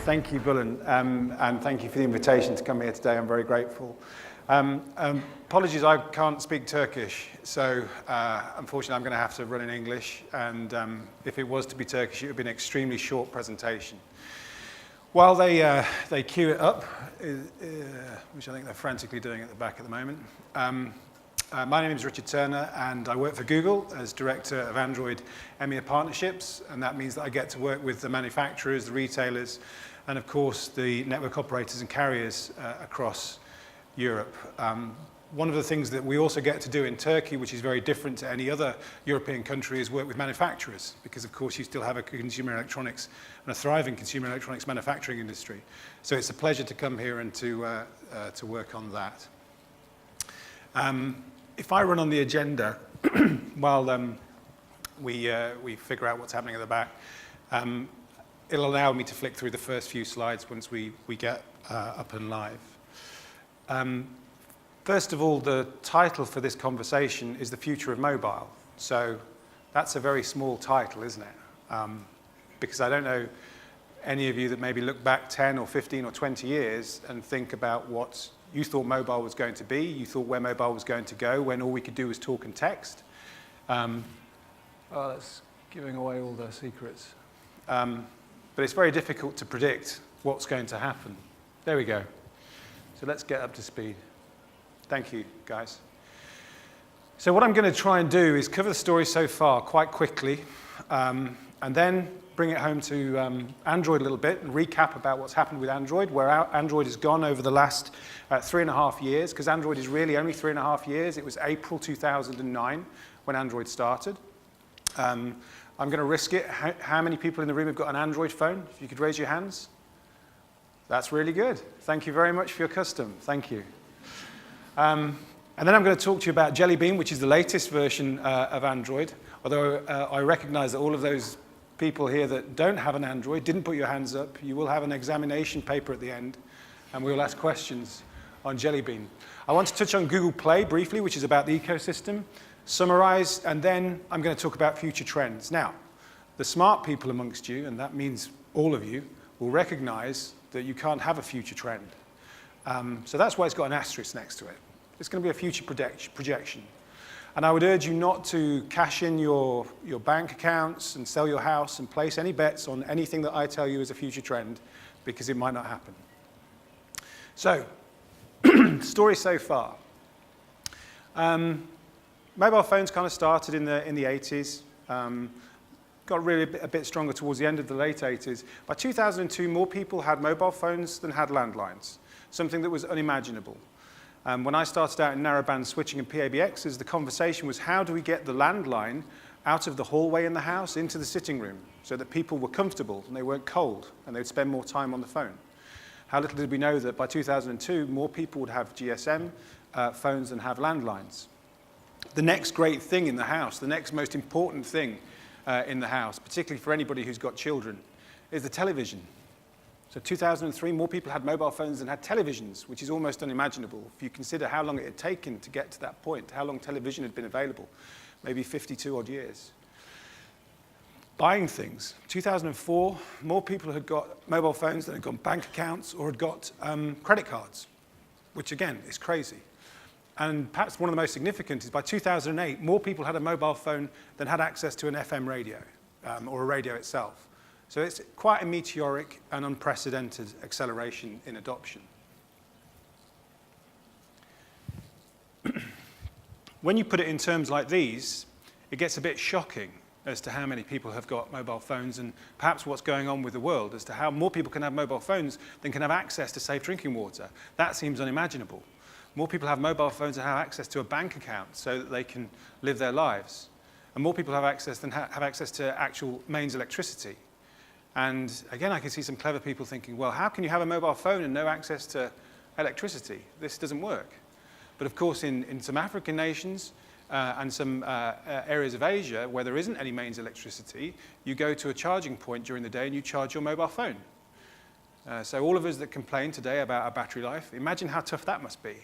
Thank you, Bullen, and thank you for the invitation to come here today. I'm very grateful. Apologies, I can't speak Turkish, so unfortunately I'm going to have to run in English, and if it was to be Turkish, it would be an extremely short presentation. While they queue it up, which I think they're frantically doing at the back at the moment, my name is Richard Turner, and I work for Google as Director of Android EMEA Partnerships, and that means that I get to work with the manufacturers, the retailers, and of course the network operators and carriers across Europe. One of the things that we also get to do in Turkey, which is very different to any other European country, is work with manufacturers, because of course you still have a consumer electronics and a thriving consumer electronics manufacturing industry. So it's a pleasure to come here and to work on that. If I run on the agenda while we figure out what's happening at the back, it'll allow me to flick through the first few slides once we get up and live. First of all, the title for this conversation is The Future of Mobile. So that's a very small title, isn't it? Because I don't know any of you that maybe look back 10 or 15 or 20 years and think about what you thought mobile was going to be, you thought where mobile was going to go, when all we could do was talk and text. Oh, that's giving away all the secrets. But it's very difficult to predict what's going to happen. There we go. So let's get up to speed. Thank you, guys. So what I'm going to try and do is cover the story so far quite quickly, and then bring it home to Android a little bit and recap about what's happened with Android, where Android has gone over the last 3.5 years, because Android is really only 3.5 years. It was April 2009 when Android started. I'm going to risk it. How many people in the room have got an Android phone? If you could raise your hands. That's really good. Thank you very much for your custom. Thank you. And then I'm going to talk to you about Jelly Bean, which is the latest version of Android, although I recognize that all of those people here that don't have an Android, didn't put your hands up. You will have an examination paper at the end, and we will ask questions on Jelly Bean. I want to touch on Google Play briefly, which is about the ecosystem, summarize, and then I'm going to talk about future trends. Now, the smart people amongst you, and that means all of you, will recognize that you can't have a future trend. So that's why it's got an asterisk next to it. It's going to be a future projection. And I would urge you not to cash in your bank accounts and sell your house and place any bets on anything that I tell you is a future trend, because it might not happen. So, story so far. Mobile phones kind of started in the 80s. Got really a bit stronger towards the end of the late 80s. By 2002, more people had mobile phones than had landlines, something that was unimaginable. When I started out in narrowband switching and PABXs, the conversation was, how do we get the landline out of the hallway in the house into the sitting room so that people were comfortable and they weren't cold and they'd spend more time on the phone? How little did we know that by 2002, more people would have GSM phones than have landlines. The next great thing in the house, the next most important thing in the house, particularly for anybody who's got children, is the television. So 2003, more people had mobile phones than had televisions, which is almost unimaginable. If you consider how long it had taken to get to that point, how long television had been available, maybe 52 odd years. Buying things. 2004, more people had got mobile phones than had got bank accounts or had got credit cards, which again is crazy. And perhaps one of the most significant is by 2008, more people had a mobile phone than had access to an FM radio or a radio itself. So it's quite a meteoric and unprecedented acceleration in adoption. When you put it in terms like these, it gets a bit shocking as to how many people have got mobile phones and perhaps what's going on with the world as to how more people can have mobile phones than can have access to safe drinking water. That seems unimaginable. More people have mobile phones and have access to a bank account so that they can live their lives. And more people have access than have access to actual mains electricity. And again, I can see some clever people thinking, well, how can you have a mobile phone and no access to electricity? This doesn't work. But of course, in some African nations and some areas of Asia where there isn't any mains electricity, you go to a charging point during the day and you charge your mobile phone. So all of us that complain today about our battery life, imagine how tough that must be.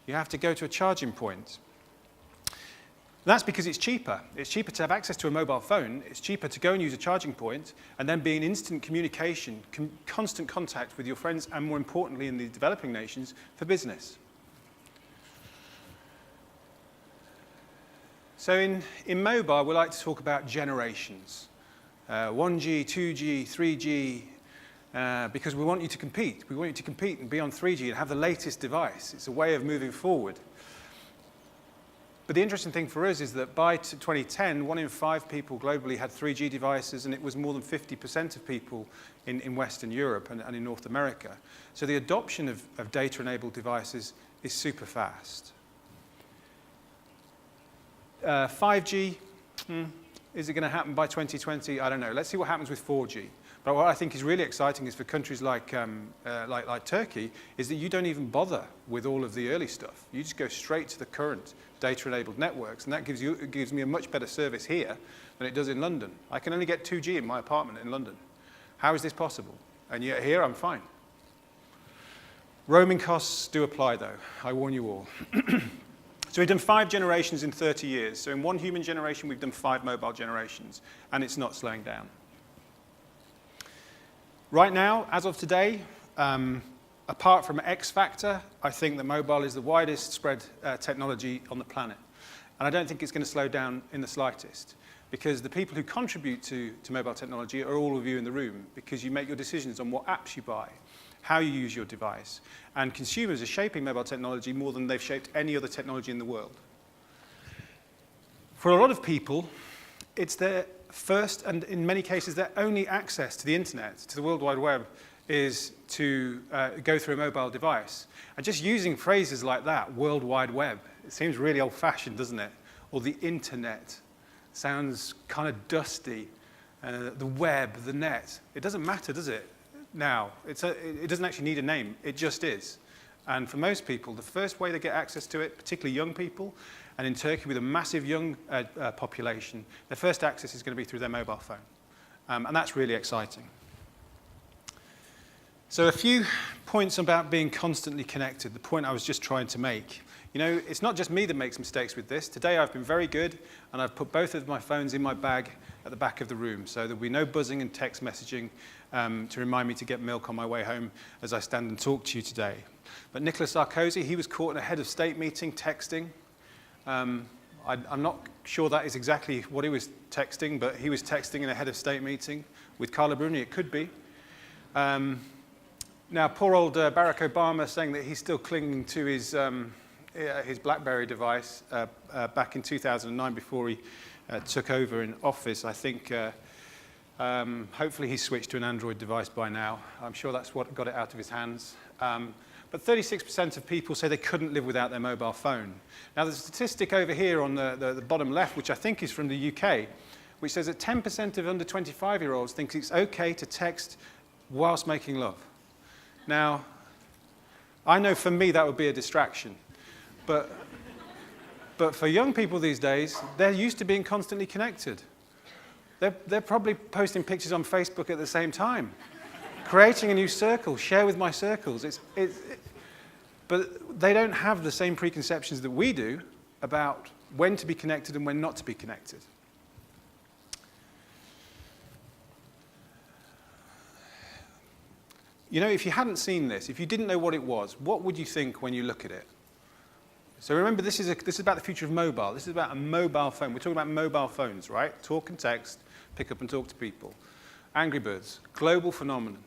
You have to go to a charging point. that's because it's cheaper. It's cheaper to have access to a mobile phone. It's cheaper to go and use a charging point and then be in instant communication, constant contact with your friends, and more importantly in the developing nations, for business. So in mobile, we like to talk about generations. 1G, 2G, 3G, because we want you to compete. We want you to compete and be on 3G and have the latest device. It's a way of moving forward. But the interesting thing for us is that by 2010, 1 in 5 people globally had 3G devices, and it was more than 50% of people in Western Europe and in North America. So the adoption of data-enabled devices is super fast. 5G, is it going to happen by 2020? I don't know. Let's see what happens with 4G. But what I think is really exciting is for countries like Turkey, is that you don't even bother with all of the early stuff. You just go straight to the current data-enabled networks, and that gives me a much better service here than it does in London. I can only get 2G in my apartment in London. How is this possible? And yet here I'm fine. Roaming costs do apply, though. I warn you all. So we've done 5 generations in 30 years. So in one human generation, we've done 5 mobile generations, and it's not slowing down. Right now, as of today, apart from X Factor, I think that mobile is the widest spread technology on the planet. And I don't think it's going to slow down in the slightest, because the people who contribute to mobile technology are all of you in the room, because you make your decisions on what apps you buy, how you use your device. And consumers are shaping mobile technology more than they've shaped any other technology in the world. For a lot of people, it's their first, and in many cases, their only access to the internet, to the World Wide Web, is to go through a mobile device. And just using phrases like that, World Wide Web, it seems really old-fashioned, doesn't it? Or the internet sounds kind of dusty. The web, the net. It doesn't matter, does it? Now, it doesn't actually need a name. It just is. And for most people, the first way they get access to it, particularly young people, and in Turkey with a massive young population, their first access is going to be through their mobile phone. And that's really exciting. So a few points about being constantly connected, the point I was just trying to make. You know, it's not just me that makes mistakes with this. Today I've been very good, and I've put both of my phones in my bag at the back of the room, so there'll be no buzzing and text messaging to remind me to get milk on my way home as I stand and talk to you today. But Nicolas Sarkozy, he was caught in a head of state meeting texting. I'm not sure that is exactly what he was texting, but he was texting in a head of state meeting with Carla Bruni. It could be. Now, poor old Barack Obama saying that he's still clinging to his BlackBerry device back in 2009 before he took over in office. I think hopefully he's switched to an Android device by now. I'm sure that's what got it out of his hands. But 36% of people say they couldn't live without their mobile phone. Now, there's a statistic over here on the bottom left, which I think is from the UK, which says that 10% of under 25-year-olds think it's okay to text whilst making love. Now, I know for me that would be a distraction. But for young people these days, they're used to being constantly connected. They're probably posting pictures on Facebook at the same time, creating a new circle, share with my circles. But they don't have the same preconceptions that we do about when to be connected and when not to be connected. You know, if you hadn't seen this, if you didn't know what it was, what would you think when you look at it? So remember, this is about the future of mobile. This is about a mobile phone. We're talking about mobile phones, right? Talk and text, pick up and talk to people. Angry Birds, global phenomenon.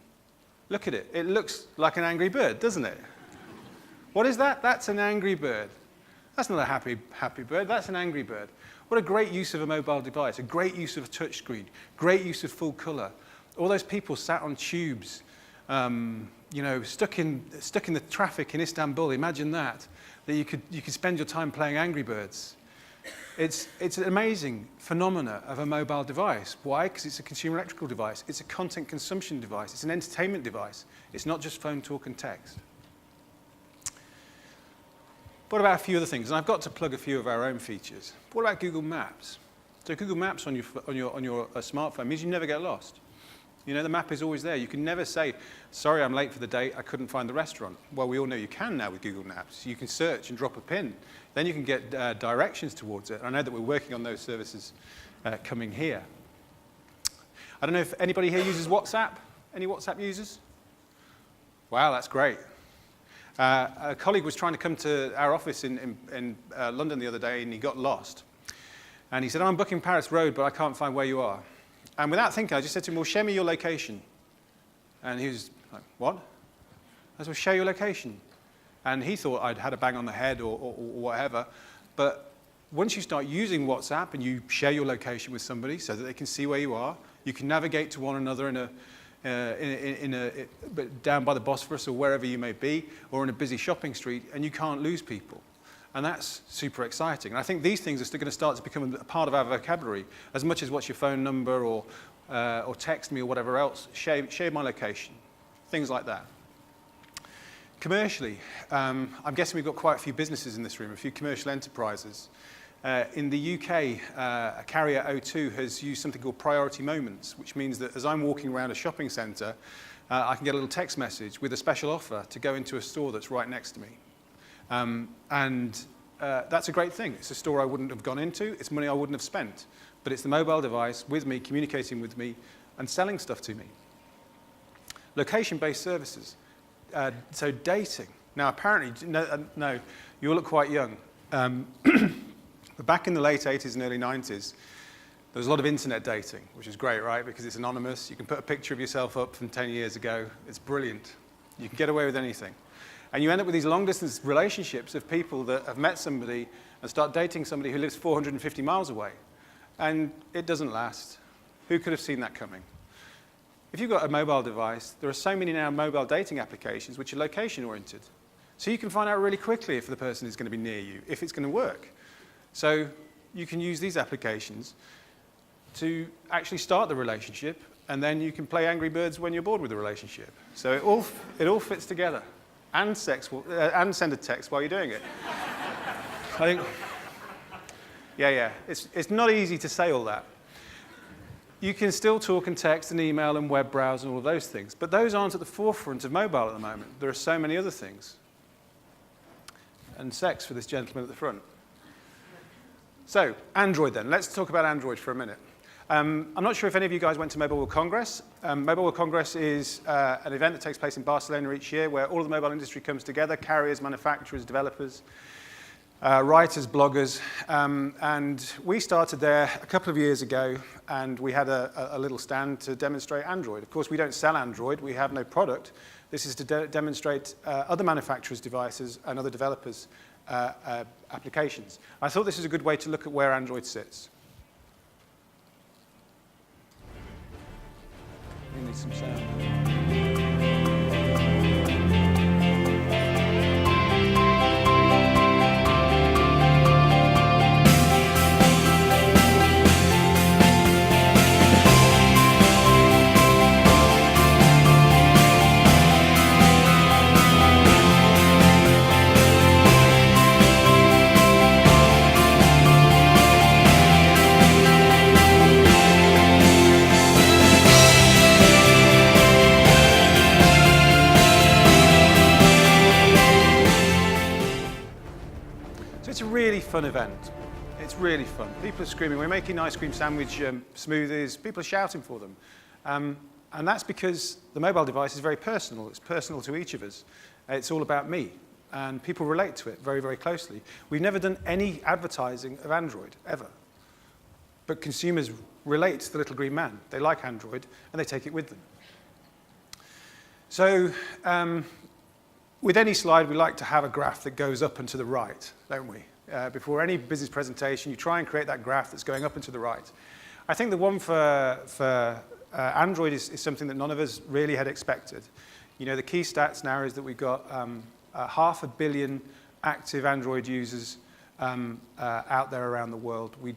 Look at it. It looks like an angry bird, doesn't it? What is that? That's an angry bird. That's not a happy bird. That's an angry bird. What a great use of a mobile device, a great use of a touchscreen, great use of full color. All those people sat on tubes, you know, stuck in the traffic in Istanbul. Imagine that you could spend your time playing Angry Birds. It's an amazing phenomena of a mobile device. Why? Because it's a consumer electrical device. It's a content consumption device. It's an entertainment device. It's not just phone, talk, and text. What about a few other things? And I've got to plug a few of our own features. What about Google Maps? So Google Maps on your smartphone means you never get lost. You know, the map is always there. You can never say, sorry, I'm late for the date, I couldn't find the restaurant. Well, we all know you can now with Google Maps. You can search and drop a pin. Then you can get directions towards it. I know that we're working on those services coming here. I don't know if anybody here uses WhatsApp. Any WhatsApp users? Wow, that's great. A colleague was trying to come to our office in London the other day, and he got lost. And he said, I'm booking Paris Road, but I can't find where you are. And without thinking, I just said to him, well, share me your location. And he was like, what? I said, well, share your location. And he thought I'd had a bang on the head or whatever. But once you start using WhatsApp and you share your location with somebody so that they can see where you are, you can navigate to one another down by the Bosphorus or wherever you may be, or in a busy shopping street, and you can't lose people. And that's super exciting. And I think these things are still going to start to become a part of our vocabulary, as much as what's your phone number or text me or whatever else, share my location, things like that. Commercially, I'm guessing we've got quite a few businesses in this room, a few commercial enterprises. In the UK, a carrier O2 has used something called priority moments, which means that as I'm walking around a shopping centre, I can get a little text message with a special offer to go into a store that's right next to me. That's a great thing. It's a store I wouldn't have gone into. It's money I wouldn't have spent. But it's the mobile device with me, communicating with me, and selling stuff to me. Location-based services. So dating. Now, apparently, no, you all look quite young. But back in the late 80s and early 90s, there was a lot of internet dating, which is great, right? Because it's anonymous. You can put a picture of yourself up from 10 years ago. It's brilliant. You can get away with anything. And you end up with these long-distance relationships of people that have met somebody and start dating somebody who lives 450 miles away. And it doesn't last. Who could have seen that coming? If you've got a mobile device, there are so many now mobile dating applications which are location-oriented. So you can find out really quickly if the person is going to be near you, if it's going to work. So you can use these applications to actually start the relationship, and then you can play Angry Birds when you're bored with the relationship. So it all fits together. And send a text while you're doing it. I think, yeah. It's not easy to say all that. You can still talk and text and email and web browse and all of those things, but those aren't at the forefront of mobile at the moment. There are so many other things. And sex for this gentleman at the front. So, Android then. Let's talk about Android for a minute. I'm not sure if any of you guys went to Mobile World Congress. Mobile World Congress is an event that takes place in Barcelona each year where all of the mobile industry comes together, carriers, manufacturers, developers, writers, bloggers. And we started there a couple of years ago, and we had a little stand to demonstrate Android. Of course, we don't sell Android. We have no product. This is to demonstrate other manufacturers' devices and other developers' applications. I thought this is a good way to look at where Android sits. We need some sound. Really fun event. It's really fun. People are screaming. We're making ice cream sandwich smoothies. People are shouting for them. And that's because the mobile device is very personal. It's personal to each of us. It's all about me. And people relate to it very, very closely. We've never done any advertising of Android, ever. But consumers relate to the little green man. They like Android, and they take it with them. So with any slide, we like to have a graph that goes up and to the right, don't we? Before any business presentation, you try and create that graph that's going up and to the right. I think the one for Android is something that none of us really had expected. You know, the key stats now is that we've got 500 million active Android users out there around the world. We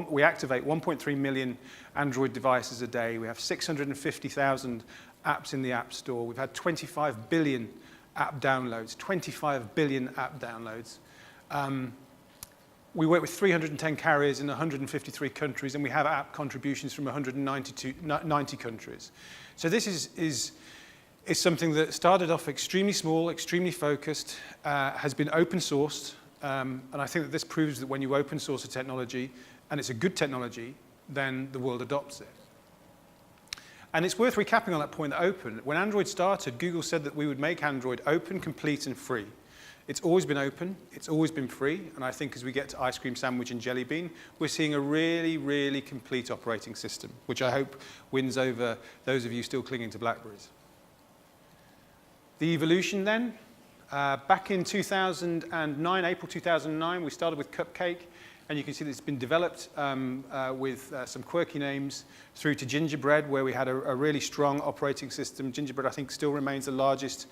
we activate 1.3 million Android devices a day. We have 650,000 apps in the App Store. We've had 25 billion app downloads, 25 billion app downloads. We work with 310 carriers in 153 countries, and we have app contributions from 190 countries. So this is something that started off extremely small, extremely focused, has been open sourced, and I think that this proves that when you open source a technology, and it's a good technology, then the world adopts it. And it's worth recapping on that point, that open. When Android started, Google said that we would make Android open, complete, and free. It's always been open, it's always been free, and I think as we get to Ice Cream Sandwich and Jelly Bean, we're seeing a really, really complete operating system, which I hope wins over those of you still clinging to Blackberries. The evolution then, back in 2009, April 2009, we started with Cupcake, and you can see that it's been developed with some quirky names through to Gingerbread, where we had a really strong operating system. Gingerbread, I think, still remains the largest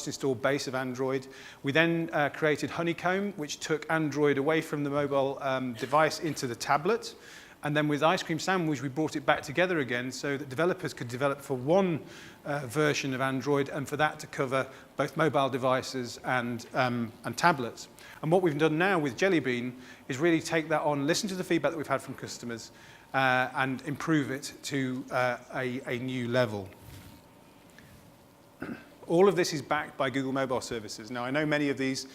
installed base of Android. We then created Honeycomb, which took Android away from the mobile device into the tablet. And then with Ice Cream Sandwich, we brought it back together again so that developers could develop for one version of Android and for that to cover both mobile devices and tablets. And what we've done now with Jelly Bean is really take that on, listen to the feedback that we've had from customers, and improve it to a new level. All of this is backed by Google Mobile Services. Now, I know many of these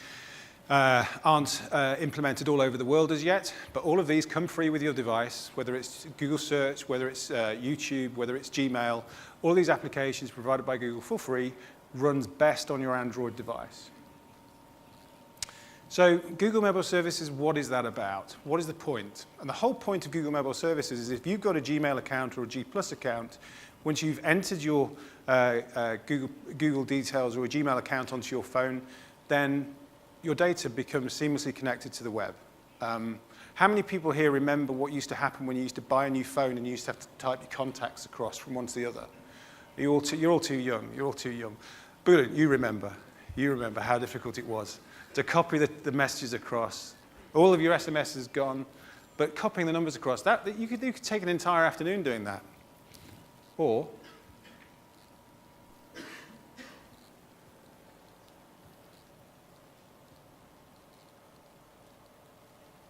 aren't implemented all over the world as yet, but all of these come free with your device, whether it's Google Search, whether it's YouTube, whether it's Gmail. All of these applications provided by Google for free runs best on your Android device. So Google Mobile Services, what is that about? What is the point? And the whole point of Google Mobile Services is if you've got a Gmail account or a G+ account, once you've entered your Google details or a Gmail account onto your phone, then your data becomes seamlessly connected to the web. How many people here remember what used to happen when you used to buy a new phone and you used to have to type your contacts across from one to the other? You're all too young. You're all too young. But you remember how difficult it was to copy the messages across. All of your SMS is gone, but copying the numbers across, you could take an entire afternoon doing that. Or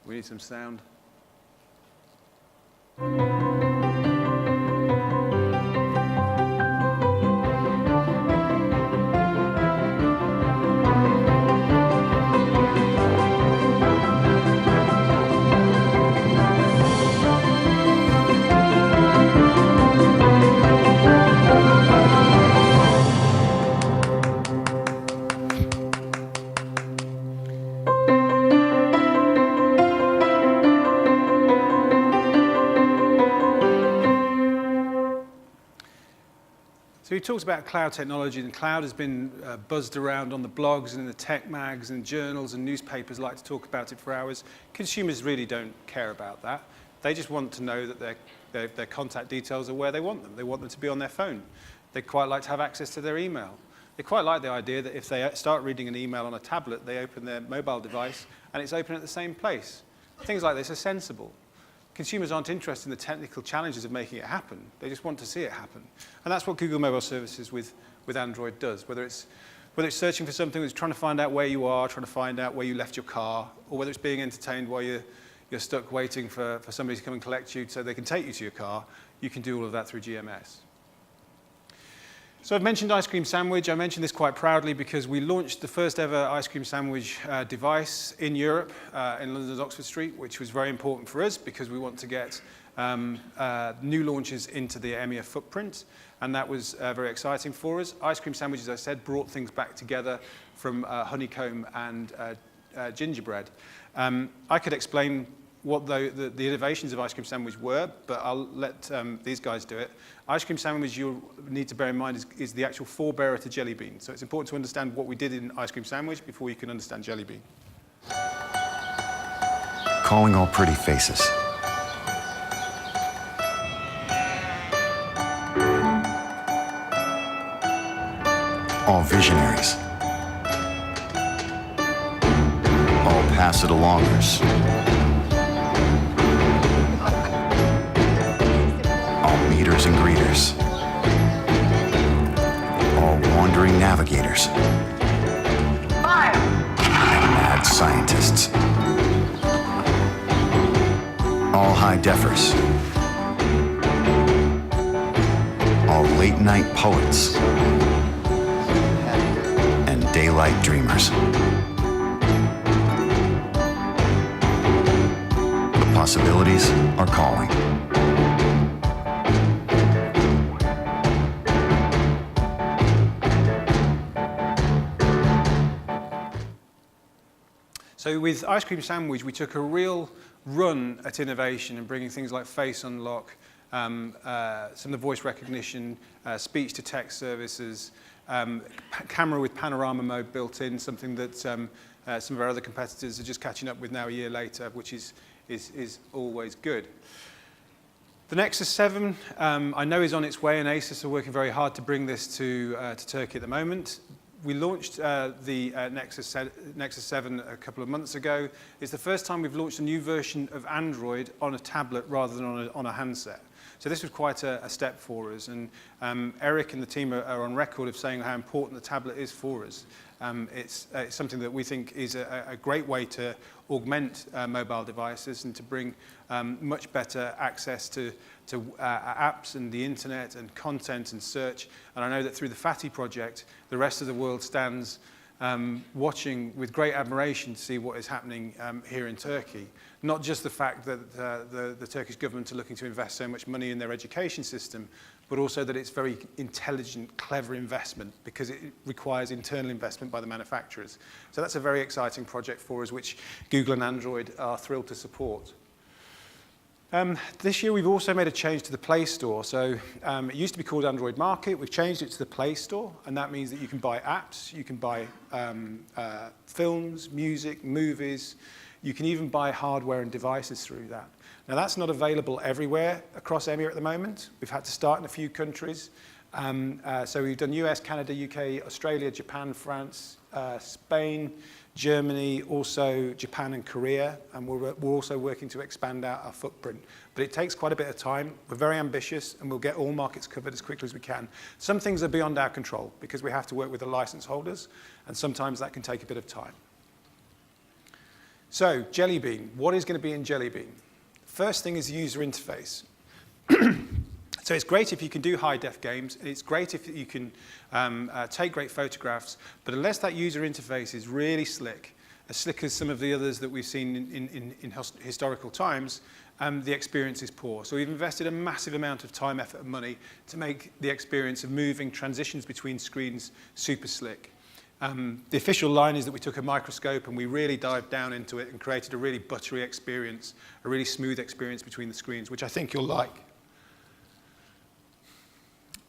we need some sound. So he talks about cloud technology, and cloud has been buzzed around on the blogs and in the tech mags and journals, and newspapers like to talk about it for hours. Consumers really don't care about that. They just want to know that their contact details are where they want them. They want them to be on their phone. They quite like to have access to their email. They quite like the idea that if they start reading an email on a tablet, they open their mobile device and it's open at the same place. Things like this are sensible. Consumers aren't interested in the technical challenges of making it happen. They just want to see it happen. And that's what Google Mobile Services with Android does. Whether it's searching for something that's trying to find out where you are, trying to find out where you left your car, or whether it's being entertained while you're stuck waiting for somebody to come and collect you so they can take you to your car, you can do all of that through GMS. So I've mentioned Ice Cream Sandwich. I mention this quite proudly because we launched the first ever Ice Cream Sandwich device in Europe, in London's Oxford Street, which was very important for us because we want to get new launches into the EMEA footprint, and that was very exciting for us. Ice Cream Sandwich, as I said, brought things back together from Honeycomb and Gingerbread. I could explain what the innovations of Ice Cream Sandwich were, but I'll let these guys do it. Ice Cream Sandwich, you'll need to bear in mind, is the actual forebearer to Jelly Bean. So it's important to understand what we did in Ice Cream Sandwich before you can understand Jelly Bean. Calling all pretty faces. All visionaries. All pass-it-alongers. Meeters and greeters, all wandering navigators, fire! And mad mad scientists. All high-defers. All late-night poets. And daylight dreamers. The possibilities are calling. So with Ice Cream Sandwich, we took a real run at innovation and bringing things like face unlock, some of the voice recognition, speech-to-text services, camera with panorama mode built in, something that some of our other competitors are just catching up with now a year later, which is always good. The Nexus 7, I know, is on its way, and Asus are working very hard to bring this to Turkey at the moment. We launched the Nexus 7 a couple of months ago. It's the first time we've launched a new version of Android on a tablet rather than on a handset. So this was quite a step for us. And Eric and the team are on record of saying how important the tablet is for us. It's something that we think is a great way to augment mobile devices and to bring much better access to apps and the internet and content and search. And I know that through the FATI project, the rest of the world stands watching with great admiration to see what is happening here in Turkey. Not just the fact that the Turkish government are looking to invest so much money in their education system, but also that it's very intelligent, clever investment because it requires internal investment by the manufacturers. So that's a very exciting project for us, which Google and Android are thrilled to support. This year we've also made a change to the Play Store. So it used to be called Android Market. We've changed it to the Play Store, and that means that you can buy apps, you can buy films, music, movies. You can even buy hardware and devices through that. Now that's not available everywhere across EMEA at the moment. We've had to start in a few countries. So we've done US, Canada, UK, Australia, Japan, France, Spain, Germany, also Japan and Korea, and we're also working to expand out our footprint. But it takes quite a bit of time. We're very ambitious, and we'll get all markets covered as quickly as we can. Some things are beyond our control because we have to work with the license holders, and sometimes that can take a bit of time. So, Jelly Bean. What is going to be in Jelly Bean? First thing is the user interface. So it's great if you can do high-def games. It's great if you can take great photographs. But unless that user interface is really slick, as slick as some of the others that we've seen in historical times, the experience is poor. So we've invested a massive amount of time, effort, and money to make the experience of moving transitions between screens super slick. The official line is that we took a microscope and we really dived down into it and created a really buttery experience, a really smooth experience between the screens, which I think you'll like.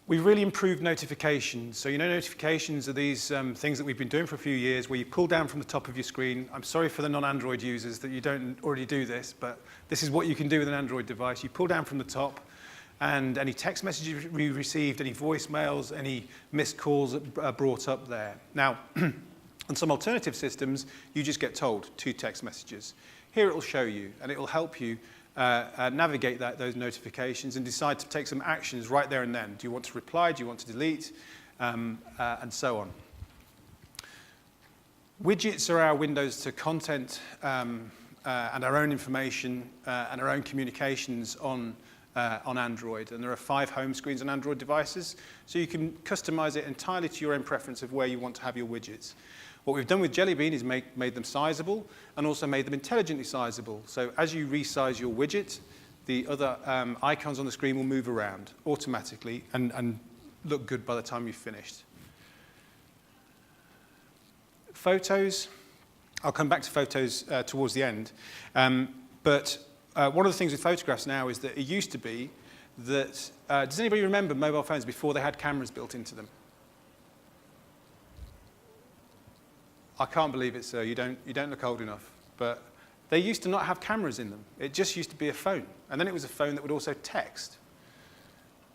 We've really improved notifications. So you know notifications are these things that we've been doing for a few years where you pull down from the top of your screen. I'm sorry for the non-Android users that you don't already do this, but this is what you can do with an Android device. You pull down from the top, and any text messages you received, any voicemails, any missed calls are brought up there. Now, on some alternative systems, you just get told 2 text messages. Here it will show you, and it will help you navigate those notifications and decide to take some actions right there and then. Do you want to reply? Do you want to delete? And so on. Widgets are our windows to content and our own information and our own communications on Android. And there are 5 home screens on Android devices, so you can customize it entirely to your own preference of where you want to have your widgets. What we've done with Jelly Bean is made them sizable and also made them intelligently sizable. So as you resize your widget, the other icons on the screen will move around automatically and look good by the time you've finished. Photos, I'll come back to photos towards the end. But one of the things with photographs now is that it used to be that, does anybody remember mobile phones before they had cameras built into them? I can't believe it, sir. You don't look old enough. But they used to not have cameras in them. It just used to be a phone. And then it was a phone that would also text.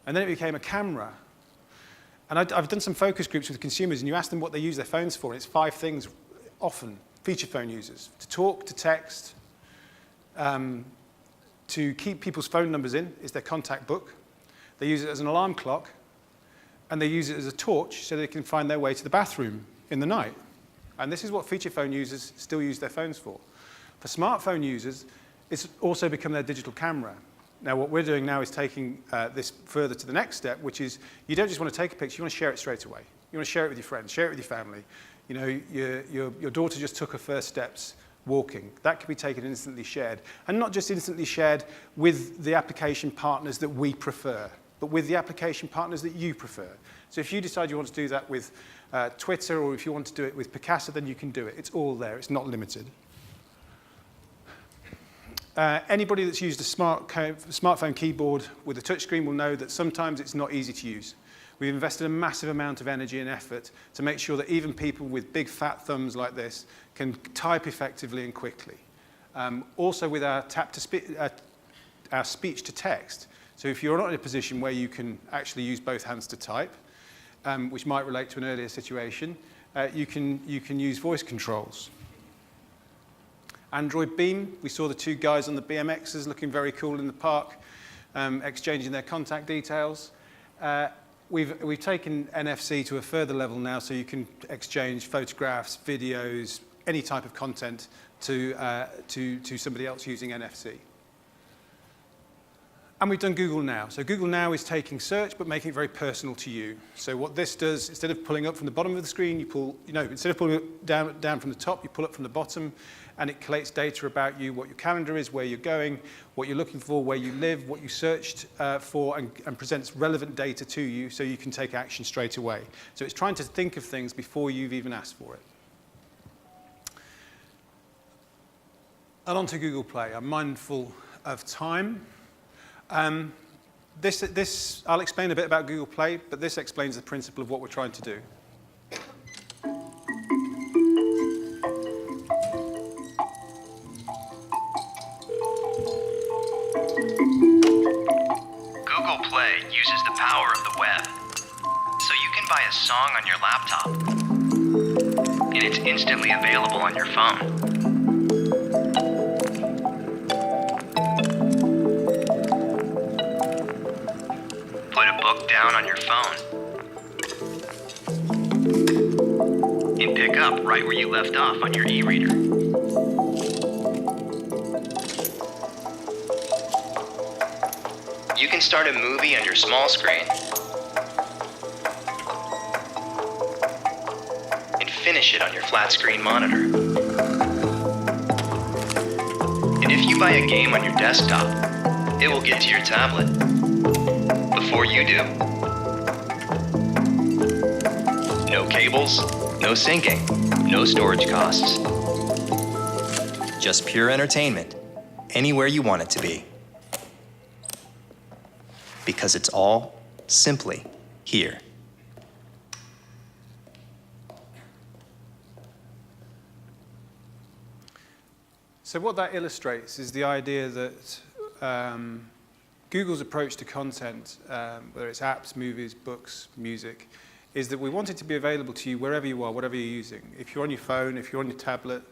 And then it became a camera. And I've done some focus groups with consumers, and you ask them what they use their phones for, and it's 5 things often, feature phone users. To talk, to text, to keep people's phone numbers in is their contact book. They use it as an alarm clock, and they use it as a torch so they can find their way to the bathroom in the night. And this is what feature phone users still use their phones for. For smartphone users, it's also become their digital camera. Now, what we're doing now is taking this further to the next step, which is you don't just want to take a picture, you want to share it straight away. You want to share it with your friends, share it with your family. You know, your daughter just took her first steps walking. That can be taken and instantly shared. And not just instantly shared with the application partners that we prefer, but with the application partners that you prefer. So if you decide you want to do that with Twitter, or if you want to do it with Picasa, then you can do it. It's all there. It's not limited. Anybody that's used a smartphone keyboard with a touchscreen will know that sometimes it's not easy to use. We've invested a massive amount of energy and effort to make sure that even people with big fat thumbs like this can type effectively and quickly. Also with our our speech to text. So if you're not in a position where you can actually use both hands to type, which might relate to an earlier situation, you can use voice controls. Android Beam, we saw the two guys on the BMXs looking very cool in the park, exchanging their contact details. We've taken NFC to a further level now, so you can exchange photographs, videos, any type of content to somebody else using NFC. And we've done Google Now. So Google Now is taking search, but making it very personal to you. So what this does, instead of pulling up from the bottom of the screen, instead of pulling it down from the top, you pull up from the bottom, and it collates data about you, what your calendar is, where you're going, what you're looking for, where you live, what you searched for, and presents relevant data to you so you can take action straight away. So it's trying to think of things before you've even asked for it. And on to Google Play. I'm mindful of time. I'll explain a bit about Google Play, but this explains the principle of what we're trying to do. Google Play uses the power of the web. So you can buy a song on your laptop, and it's instantly available on your phone. Put a book down on your phone and pick up right where you left off on your e-reader. You can start a movie on your small screen and finish it on your flat screen monitor. And if you buy a game on your desktop, it will get to your tablet before you do. No cables, no syncing, no storage costs. Just pure entertainment, anywhere you want it to be. Because it's all simply here. So what that illustrates is the idea that Google's approach to content, whether it's apps, movies, books, music, is that we want it to be available to you wherever you are, whatever you're using. If you're on your phone, if you're on your tablet,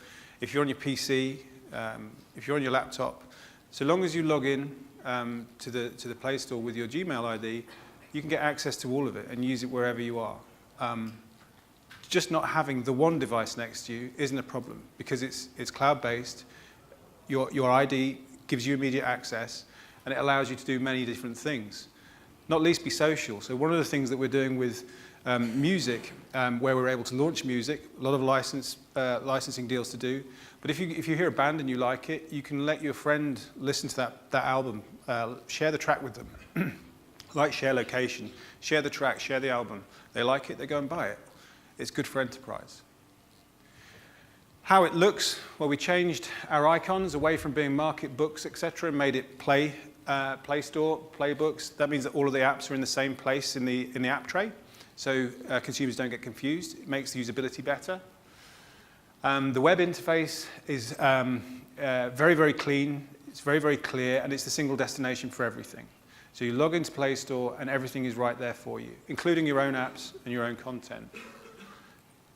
if you're on your PC, if you're on your laptop, so long as you log in to the Play Store with your Gmail ID, you can get access to all of it and use it wherever you are. Just not having the one device next to you isn't a problem because it's cloud-based. Your ID gives you immediate access, and it allows you to do many different things, not least be social. So one of the things that we're doing with music, where we're able to launch music, a lot of licensing deals to do. But if you hear a band and you like it, you can let your friend listen to that album, share the track with them. Like share location, share the track, share the album. They like it, they go and buy it. It's good for enterprise. How it looks, well, we changed our icons away from being market books, etc., and made it Play Store, Playbooks. That means that all of the apps are in the same place in the app tray, so consumers don't get confused. It makes the usability better. The web interface is very, very clean. It's very, very clear, and it's the single destination for everything. So you log into Play Store, and everything is right there for you, including your own apps and your own content.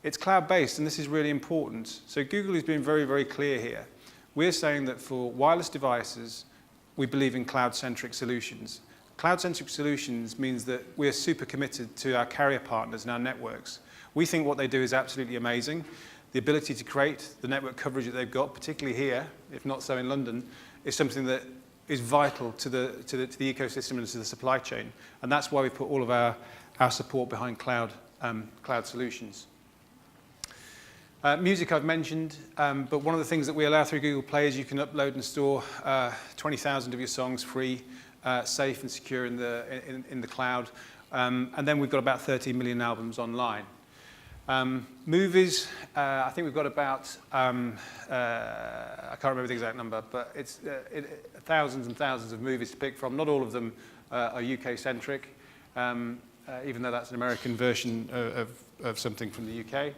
It's cloud-based, and this is really important. So Google is being very, very clear here. We're saying that for wireless devices, we believe in cloud-centric solutions. Cloud-centric solutions means that we're super committed to our carrier partners and our networks. We think what they do is absolutely amazing. the ability to create the network coverage that they've got, particularly here, if not so in London, is something that is vital to the ecosystem and to the supply chain. And that's why we put all of our support behind cloud solutions. Music I've mentioned, but one of the things that we allow through Google Play is you can upload and store 20,000 of your songs free, safe and secure in the cloud. And then we've got about 13 million albums online. Movies, I think we've got about, I can't remember the exact number, but it's thousands and thousands of movies to pick from. Not all of them are UK-centric, even though that's an American version of something from the UK.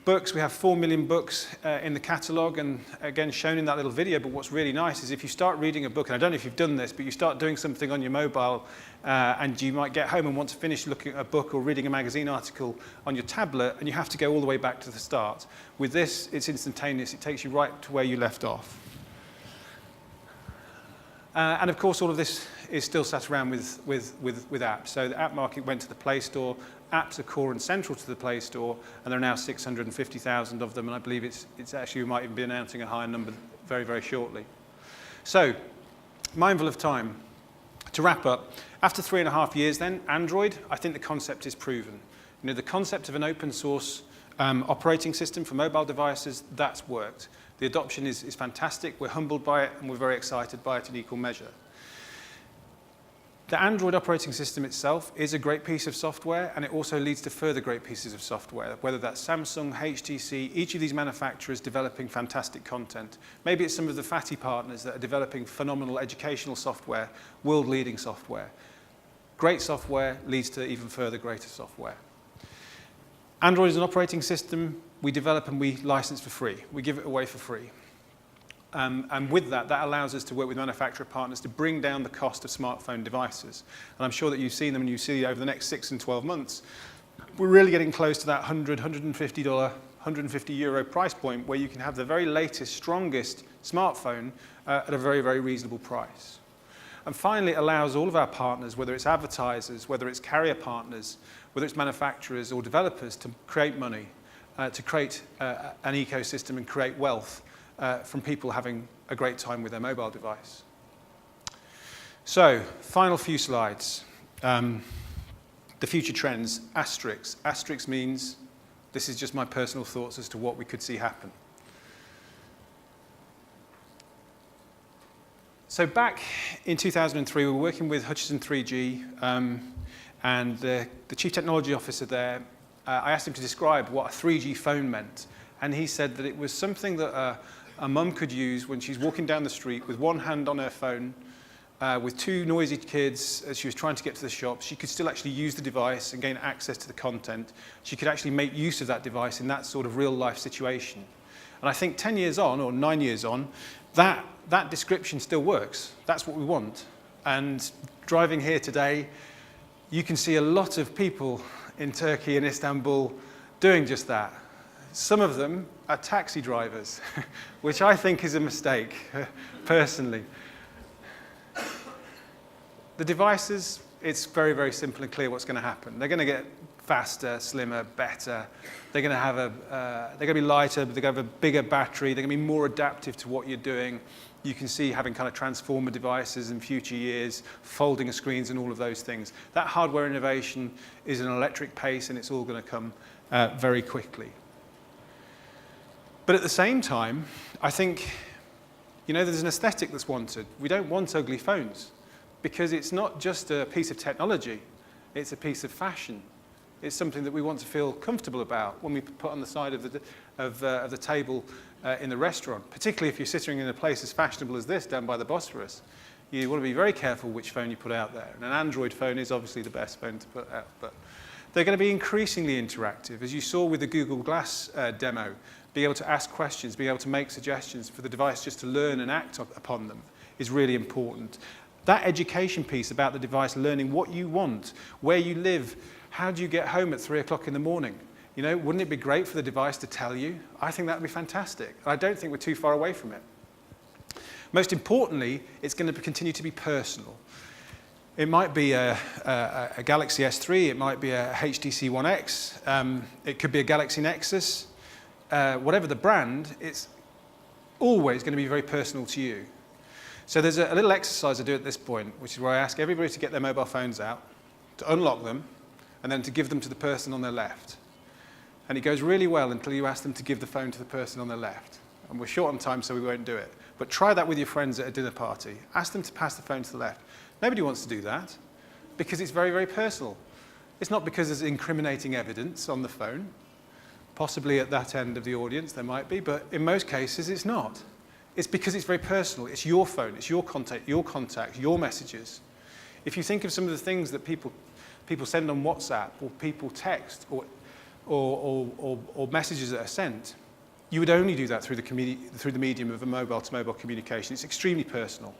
Books, we have 4 million books in the catalogue, and again shown in that little video, but what's really nice is if you start reading a book, and I don't know if you've done this, but you start doing something on your mobile and you might get home and want to finish looking at a book or reading a magazine article on your tablet, and you have to go all the way back to the start. With this, it's instantaneous. It takes you right to where you left off. And of course, all of this is still sat around with apps. So the app market went to the Play Store. Apps are core and central to the Play Store, and there are now 650,000 of them, and I believe it's actually, we might even be announcing a higher number very, very shortly. So, mindful of time, to wrap up, after 3.5 years then, Android, I think the concept is proven. You know, the concept of an open source operating system for mobile devices, that's worked. The adoption is fantastic, we're humbled by it, and we're very excited by it in equal measure. The Android operating system itself is a great piece of software, and it also leads to further great pieces of software, whether that's Samsung, HTC, each of these manufacturers developing fantastic content. Maybe it's some of the fatty partners that are developing phenomenal educational software, world-leading software. Great software leads to even further greater software. Android is an operating system we develop and we license for free. We give it away for free. And with that allows us to work with manufacturer partners to bring down the cost of smartphone devices. And I'm sure that you've seen them and you see over the next 6 and 12 months, we're really getting close to that $100, $150, €150 price point where you can have the very latest, strongest smartphone at a very, very reasonable price. And finally, it allows all of our partners, whether it's advertisers, whether it's carrier partners, whether it's manufacturers or developers, to create money, to create an ecosystem and create wealth from people having a great time with their mobile device. So, final few slides. The future trends, asterisks. Asterisks means, this is just my personal thoughts as to what we could see happen. So back in 2003, we were working with Hutchison 3G, and the chief technology officer there, I asked him to describe what a 3G phone meant. And he said that it was something that a mum could use when she's walking down the street with one hand on her phone, with 2 noisy kids as she was trying to get to the shop. She could still actually use the device and gain access to the content. She could actually make use of that device in that sort of real-life situation. And I think 10 years on, or 9 years on, that description still works. That's what we want. And driving here today, you can see a lot of people in Turkey and Istanbul doing just that. Some of them are taxi drivers, which I think is a mistake, personally. The devices, it's very, very simple and clear what's going to happen. They're going to get faster, slimmer, better. They're going to have they're going to be lighter, but they're going to have a bigger battery. They're going to be more adaptive to what you're doing. You can see having kind of transformer devices in future years, folding screens and all of those things. That hardware innovation is an electric pace, and it's all going to come very quickly. But at the same time, I think, there's an aesthetic that's wanted. We don't want ugly phones, because it's not just a piece of technology, it's a piece of fashion. It's something that we want to feel comfortable about when we put on the side of the table in the restaurant, particularly if you're sitting in a place as fashionable as this down by the Bosphorus. You want to be very careful which phone you put out there. And an Android phone is obviously the best phone to put out, but they're going to be increasingly interactive. As you saw with the Google Glass demo, being able to ask questions, being able to make suggestions for the device just to learn and act upon them is really important. That education piece about the device learning what you want, where you live, how do you get home at 3 o'clock in the morning? Wouldn't it be great for the device to tell you? I think that would be fantastic. I don't think we're too far away from it. Most importantly, it's going to continue to be personal. It might be a Galaxy S3, it might be a HTC One X, it could be a Galaxy Nexus. whatever the brand, it's always going to be very personal to you. So there's a little exercise I do at this point, which is where I ask everybody to get their mobile phones out, to unlock them, and then to give them to the person on their left. And it goes really well until you ask them to give the phone to the person on their left. And we're short on time, so we won't do it. But try that with your friends at a dinner party. Ask them to pass the phone to the left. Nobody wants to do that because it's very, very personal. It's not because there's incriminating evidence on the phone. Possibly at that end of the audience there might be, but in most cases it's not. It's because it's very personal. It's your phone, it's your contact, your messages. If you think of some of the things that people send on WhatsApp or people text or messages that are sent, you would only do that through the medium of a mobile-to-mobile communication. It's extremely personal.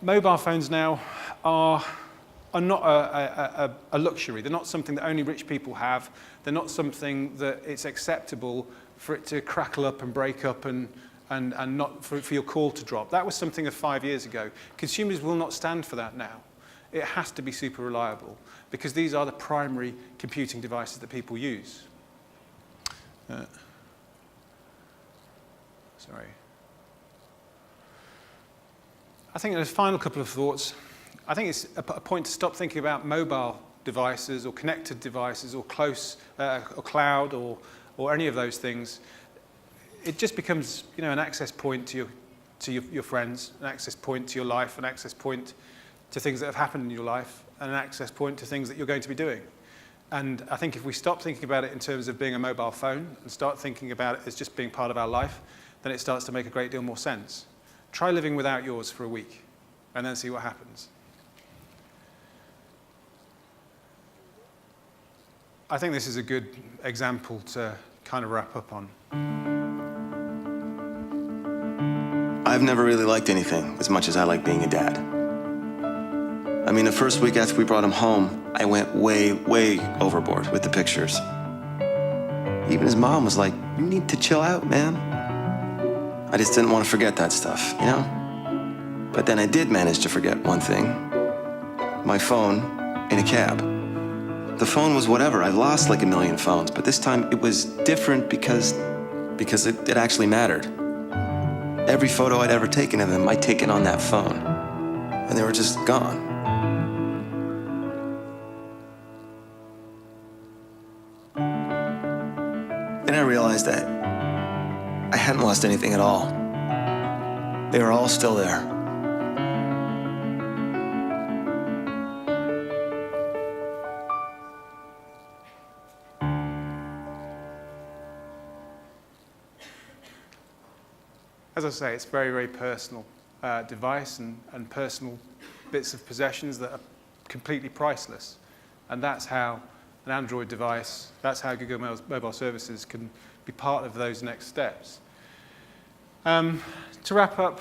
Mobile phones now are not a luxury. They're not something that only rich people have. They're not something that it's acceptable for it to crackle up and break up and not for your call to drop. That was something of 5 years ago. Consumers will not stand for that now. It has to be super reliable because these are the primary computing devices that people use. Sorry. I think there's a final couple of thoughts. I think it's a point to stop thinking about mobile devices or connected devices or or cloud or any of those things. It just becomes, an access point to your friends, an access point to your life, an access point to things that have happened in your life, and an access point to things that you're going to be doing. And I think if we stop thinking about it in terms of being a mobile phone and start thinking about it as just being part of our life, then it starts to make a great deal more sense. Try living without yours for a week and then see what happens. I think this is a good example to kind of wrap up on. I've never really liked anything as much as I like being a dad. I mean, the first week after we brought him home, I went way, way overboard with the pictures. Even his mom was like, "You need to chill out, man." I just didn't want to forget that stuff, But then I did manage to forget one thing. My phone in a cab. The phone was whatever. I've lost like a million phones, but this time it was different because it actually mattered. Every photo I'd ever taken of him, I'd taken on that phone. And they were just gone. Then I realized that I hadn't lost anything at all. They were all still there. As I say, it's a very, very personal device and personal bits of possessions that are completely priceless. And that's how an Android device, that's how Google Mobile Services can be part of those next steps. To wrap up,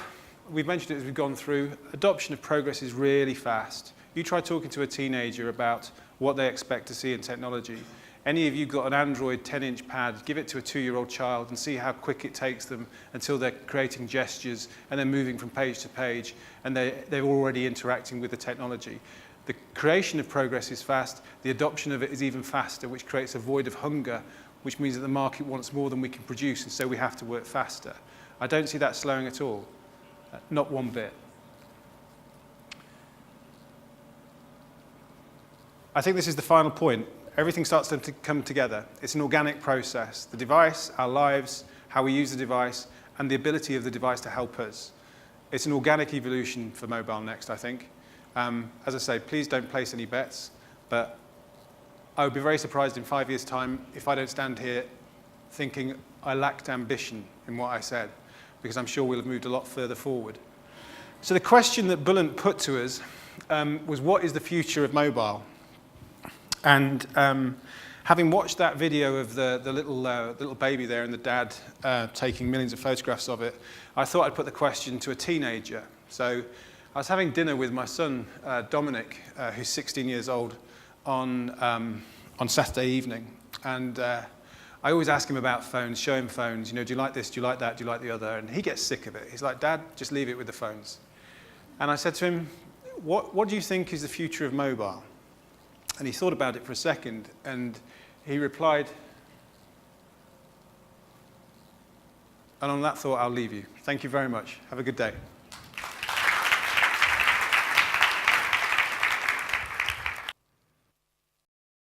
we've mentioned it as we've gone through, adoption of progress is really fast. You try talking to a teenager about what they expect to see in technology. Any of you got an Android 10-inch pad, give it to a 2-year-old child and see how quick it takes them until they're creating gestures and then moving from page to page and they're already interacting with the technology. The creation of progress is fast, the adoption of it is even faster, which creates a void of hunger, which means that the market wants more than we can produce and so we have to work faster. I don't see that slowing at all, not one bit. I think this is the final point. Everything starts to come together. It's an organic process. The device, our lives, how we use the device, and the ability of the device to help us. It's an organic evolution for mobile next, I think. As I say, please don't place any bets, but I would be very surprised in 5 years' time if I don't stand here thinking I lacked ambition in what I said, because I'm sure we'll have moved a lot further forward. So the question that Bulent put to us was, what is the future of mobile? And having watched that video of the little baby there and the dad taking millions of photographs of it, I thought I'd put the question to a teenager. So I was having dinner with my son, Dominic, who's 16 years old, on Saturday evening. And I always ask him about phones, show him phones. Do you like this, do you like that, do you like the other? And he gets sick of it. He's like, "Dad, just leave it with the phones." And I said to him, what do you think is the future of mobile? And he thought about it for a second, and he replied, and on that thought, I'll leave you. Thank you very much. Have a good day.